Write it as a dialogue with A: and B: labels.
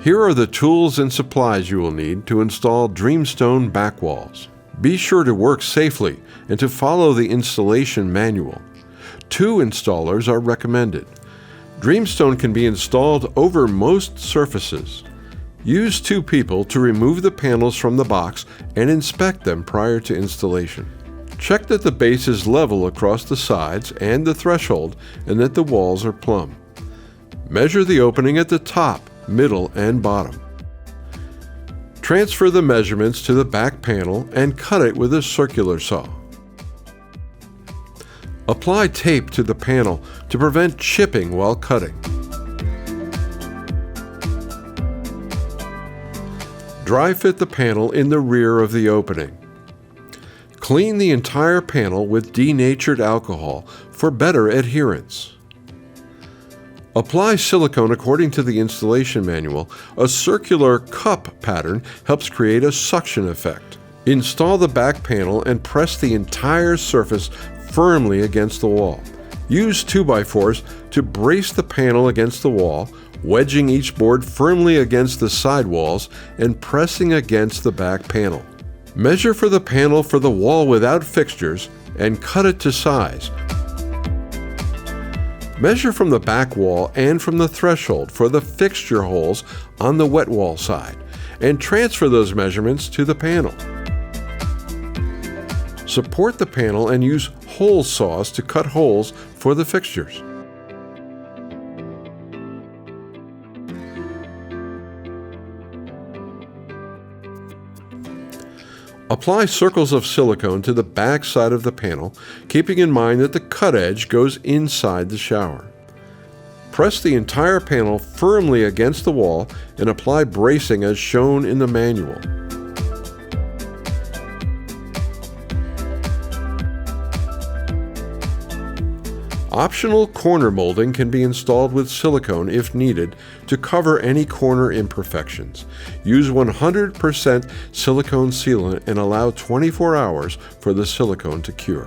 A: Here are the tools and supplies you will need to install DreamStone backwalls. Be sure to work safely and to follow the installation manual. 2 installers are recommended. DreamStone can be installed over most surfaces. Use 2 people to remove the panels from the box and inspect them prior to installation. Check that the base is level across the sides and the threshold and that the walls are plumb. Measure the opening at the top, middle, and bottom. Transfer the measurements to the back panel and cut it with a circular saw. Apply tape to the panel to prevent chipping while cutting. Dry fit the panel in the rear of the opening. Clean the entire panel with denatured alcohol for better adherence. Apply silicone according to the installation manual. A circular cup pattern helps create a suction effect. Install the back panel and press the entire surface firmly against the wall. Use 2x4s to brace the panel against the wall, wedging each board firmly against the side walls and pressing against the back panel. Measure for the panel for the wall without fixtures and cut it to size. Measure from the back wall and from the threshold for the fixture holes on the wet wall side and transfer those measurements to the panel. Support the panel and use hole saws to cut holes for the fixtures. Apply circles of silicone to the back side of the panel, keeping in mind that the cut edge goes inside the shower. Press the entire panel firmly against the wall and apply bracing as shown in the manual. Optional corner molding can be installed with silicone if needed to cover any corner imperfections. Use 100% silicone sealant and allow 24 hours for the silicone to cure.